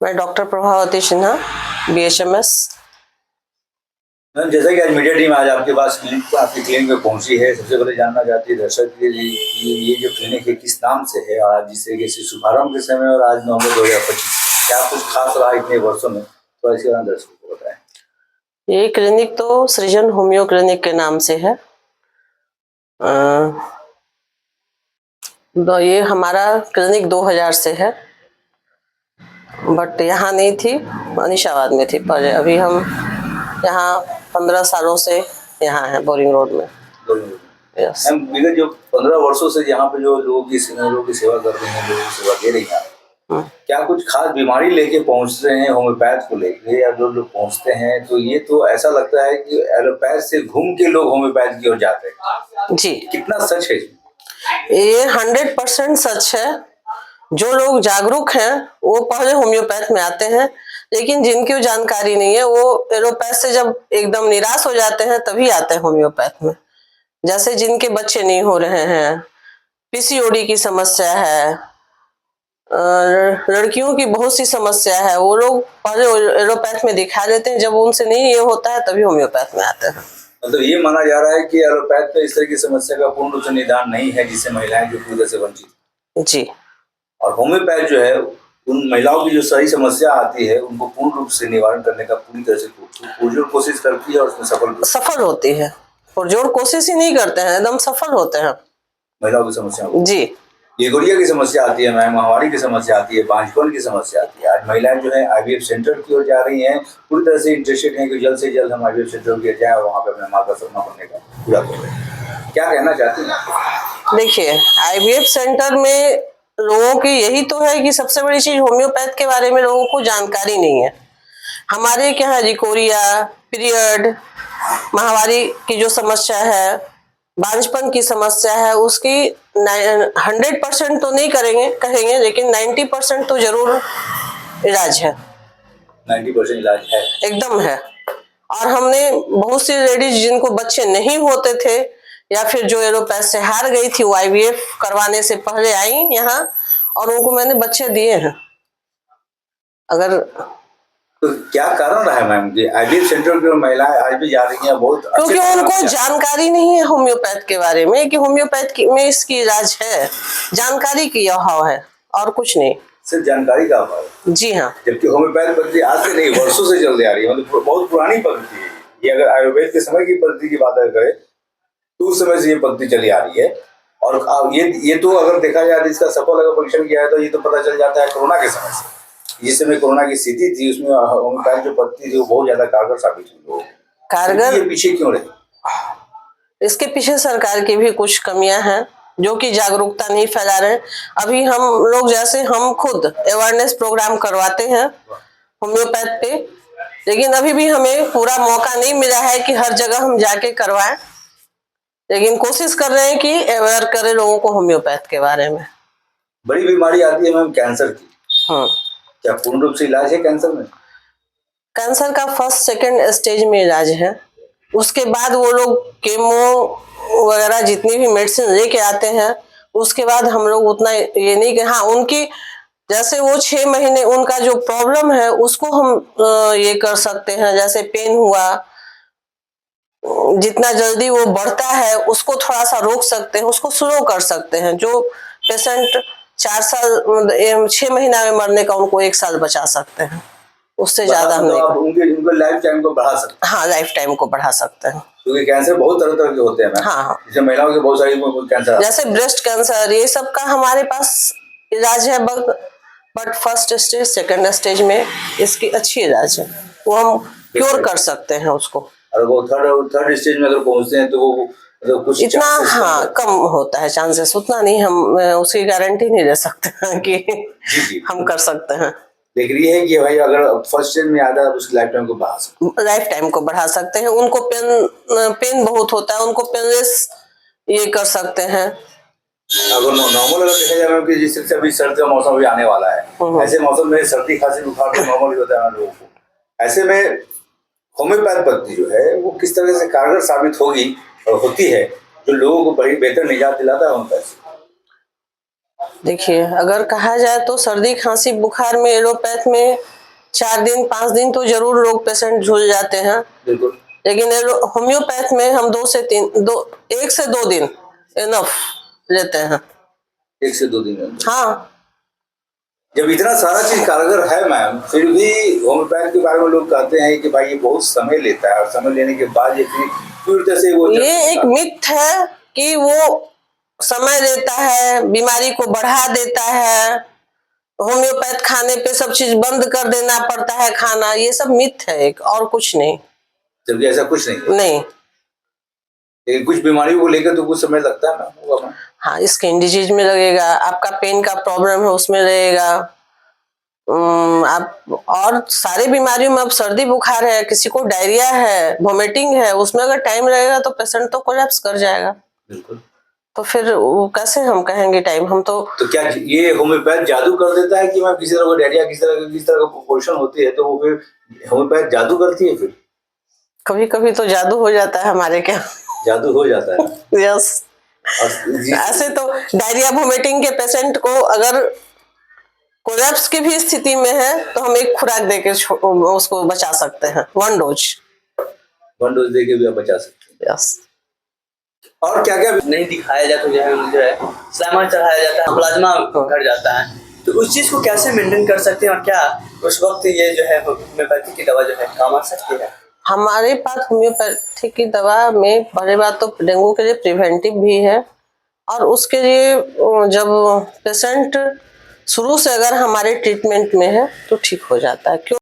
मैं doctor Prabhavati Sinha, BHMS। Ma'am, जैसा कि आज मीडिया टीम आज आपके पास आपकी क्लिनिक में पहुंची है, सबसे पहले जानना चाहती है दर्शक के लिए कि ये जो क्लिनिक है किस नाम से है और आज जिस तरीके से शुभारंभ के समय और आज नवंबर 2025 क्या कुछ खास रहा इतने वर्षों में, तो इसके बारे में दर्शकों को बताएं। ये क्लिनिक तो सृजन होम्यो क्लिनिक के नाम से है। तो ये हमारा क्लिनिक 2000 से है, बट यहाँ नहीं थी, अनिशाबाद में थी, पर अभी हम यहाँ 15 सालों से यहाँ है, बोरिंग रोड में। यस। विगत जो 15 वर्षों से यहाँ पे जो लोगों की सेवा कर रही हैं, लोगों की सेवा दे रही हैं, क्या कुछ खास बीमारी लेके पहुंच रहे हैं होम्योपैथ को लेके, या जो लोग पहुंचते हैं तो ये तो ऐसा लगता है कि एलोपैथ से घूम के लोग होम्योपैथ की ओर जाते हैं जी, कितना सच है? ये 100% सच है। जो लोग जागरूक हैं वो पहले होम्योपैथ में आते हैं, लेकिन जिनकी जानकारी नहीं है वो एलोपैथ से जब एकदम निराश हो जाते हैं तभी आते हैं होम्योपैथ में। जैसे जिनके बच्चे नहीं हो रहे हैं, PCOD की समस्या है, लड़कियों की बहुत सी समस्या है, वो लोग पहले एलोपैथ में दिखा लेते हैं, जब उनसे नहीं ये होता है तभी होम्योपैथ में आते हैं। मतलब ये माना जा रहा है कि एलोपैथ में इस तरह की समस्या का पूर्ण रूप से निदान नहीं है जिससे महिलाएं जो पूरी तरह से वंचित जी, और होम्योपैथ जो है उन महिलाओं की जो सही समस्या आती है उनको पूर्ण रूप से निवारण करने का पूरी तरह से पुरजोर कोशिश करती है और उसमें सफल होती है। पुरजोर कोशिश ही नहीं करते हैं, एकदम सफल होते हैं महिलाओं की समस्या जी। लिगोरिया की समस्या आती है, मैम माहवारी की समस्या आती है, बांझपन की समस्या आती है। आज महिलाएं जो है IVF सेंटर की ओर जा रही हैं, पूरी तरह से इंटरेस्टेड हैं कि जल्द से जल्द हम IVF सेंटर की ओर जाएं और वहाँ पे अपने माँ का सपना बनने का पूरा करें। क्या कहना चाहती हैं? देखिए, IVF सेंटर में लोगों की यही तो है कि सबसे बड़ी चीज होम्योपैथ के बारे में लोगों को जानकारी नहीं है। हमारे यहाँ लिगोरिया, पीरियड, माहवारी की जो समस्या है, बांझपन की समस्या है, उसकी 100% तो नहीं कहेंगे, लेकिन 90% तो जरूर इलाज है। 90% इलाज है, एकदम है। और हमने बहुत सी लेडीज जिनको बच्चे नहीं होते थे या फिर जो एलोपैथ से हार गई थी, वो IVF करवाने से पहले आई यहाँ और उनको मैंने बच्चे दिए हैं। अगर तो क्या कारण रहा है मैम कि IVF सेंटर की महिलाएं आज भी जा रही हैं? बहुत क्योंकि उनको जानकारी नहीं है होम्योपैथ के बारे में कि होम्योपैथ में इसकी इलाज है। जानकारी की अभाव है और कुछ नहीं, सिर्फ जानकारी का अभाव। जी हाँ। जबकि होम्योपैथ पद्धति आज से नहीं वर्षों से चलती आ रही है, मतलब बहुत पुरानी पद्धति है ये। अगर आयुर्वेद के समय की पद्धति की बात करें तो उस समय से ये पद्धति चली आ रही है। और ये तो अगर देखा जाए तो इसका सफल अगर परीक्षण किया है तो ये तो पता चल जाता है कोरोना के समय से। जिस समय कोरोना की स्थिति थी उसमें होम्योपैथ जो पद्धति थी वो बहुत ज्यादा कारगर साबित हुई। कारगर ये पीछे क्यों रही? इसके पीछे सरकार की भी कुछ कमियां हैं जो कि जागरूकता नहीं फैला रहे। अभी हम लोग जैसे हम खुद अवेयरनेस प्रोग्राम करवाते हैं होम्योपैथ पे, लेकिन अभी भी हमें पूरा मौका नहीं मिला है कि हर जगह हम जाके करवाएं, लेकिन कोशिश कर रहे हैं कि अवेयर करें लोगों को होम्योपैथ के बारे में। बड़ी बीमारी आती है मैम कैंसर की, हाँ, क्या पूर्ण रूप से इलाज है कैंसर में? कैंसर का फर्स्ट सेकंड स्टेज में इलाज है, उसके बाद वो लोग केमो वगैरह जितनी भी मेडिसिन लेके आते हैं उसके बाद हम लोग उतना ये नहीं कि हाँ उनकी जैसे वो 6 महीने उनका जो प्रॉब्लम है उसको हम ये कर सकते हैं। जैसे पेन हुआ, जितना जल्दी वो बढ़ता है उसको थोड़ा सा रोक सकते हैं, उसको स्लो कर सकते हैं। जो पेशेंट 4 साल 6 महीना में मरने का उनको 1 साल बचा सकते हैं, उससे ज्यादा हम नहीं। उनके लाइफ टाइम को बढ़ा सकते हैं। हाँ, लाइफ टाइम को बढ़ा सकते हैं, क्योंकि कैंसर बहुत तरह तरह के होते हैं। हाँ, जैसे महिलाओं के बहुत सारी कैंसर, जैसे ब्रेस्ट कैंसर, ये सब का हमारे पास इलाज है, but first stage second stage में इसकी अच्छी इलाज है, वो हम क्योर कर सकते हैं उसको। और वो थर्ड स्टेज में अगर पहुंचते हैं तो वो मतलब कुछ इतना हाँ कम होता है चांसेस, उतना नहीं, हम उसकी गारंटी नहीं दे सकते हैं कि जी। हम कर सकते हैं। लेकिन ये है कि भाई अगर फर्स्ट स्टेज में आता है उसकी लाइफ टाइम को बढ़ा सकते हैं। उनको पेन बहुत होता है, उनको पेनलेस ये कर सकते हैं। अगर नॉर्मल अगर देखा जाए कि जिस तरह से अभी सर्दी का मौसम भी आने वाला है, ऐसे मौसम में सर्दी खांसी बुखार तो नॉर्मल ही होता है लोगों को। ऐसे में होम्योपैथ पद्धति जो है वो किस तरह से कारगर साबित होगी और होती है जो लोगों को बड़ी बेहतर निजात दिलाता है होम्योपैथ से? देखिए, अगर कहा जाए तो सर्दी खांसी बुखार में एलोपैथ में 4 दिन 5 दिन तो जरूर लोग पेशेंट झूल जाते हैं, बिल्कुल। लेकिन होम्योपैथ में हम 1 से 2 दिन इनफ लेते हैं। 1 से 2 दिन में। हाँ, जब इतना सारा चीज कारगर है मैम, फिर भी होम्योपैथ के बारे में लोग कहते हैं कि भाई ये बहुत समय लेता है और समय लेने के बाद ये पूरी तरह से वो ये एक मिथ है कि वो समय लेता है, बीमारी को बढ़ा देता है, होम्योपैथ खाने पे सब चीज बंद कर देना पड़ता है खाना, ये सब मिथ है एक, और कुछ नहीं। जबकि ऐसा कुछ नहीं। नहीं। लेकिन कुछ बीमारियों को लेकर तो कुछ समय लगता है ना। हाँ, स्किन डिजीज में लगेगा, आपका पेन का प्रॉब्लम है उसमें लगेगा, आप और सारी बीमारियों में, अब सर्दी बुखार है, किसी को डायरिया है, वोमिटिंग है, उसमें अगर टाइम लगेगा तो पेशेंट तो कोलैप्स कर जाएगा। बिल्कुल। तो फिर वो कैसे हम कहेंगे टाइम, हम तो क्या ये होम्योपैथ जादू कर देता है कि मैम किसी तरह का डायरिया किस तरह का पोजीशन होती है तो वो फिर होम्योपैथ जादू करती है? फिर कभी कभी तो जादू हो जाता है हमारे क्या। जादू हो जाता है। यस। ऐसे तो डायरिया वोमिटिंग के पेशेंट को अगर कोलैप्स की भी स्थिति में है तो हम एक खुराक देके उसको बचा सकते हैं, 1 डोज। 1 डोज देके भी आप बचा सकते हैं। यस। और क्या क्या नहीं दिखाया जाता तो जो है स्लैमर चढ़ाया जाता है, प्लाज्मा घट जाता है, तो उस चीज को कैसे मेंटेन कर सकते हैं और क्या उस वक्त ये जो है होम्योपैथी की दवा जो है काम आ सकती है? हमारे पास होम्योपैथी की दवा में पहली बात तो डेंगू के लिए प्रिवेंटिव भी है, और उसके लिए जब पेशेंट शुरू से अगर हमारे ट्रीटमेंट में है तो ठीक हो जाता है। क्यों?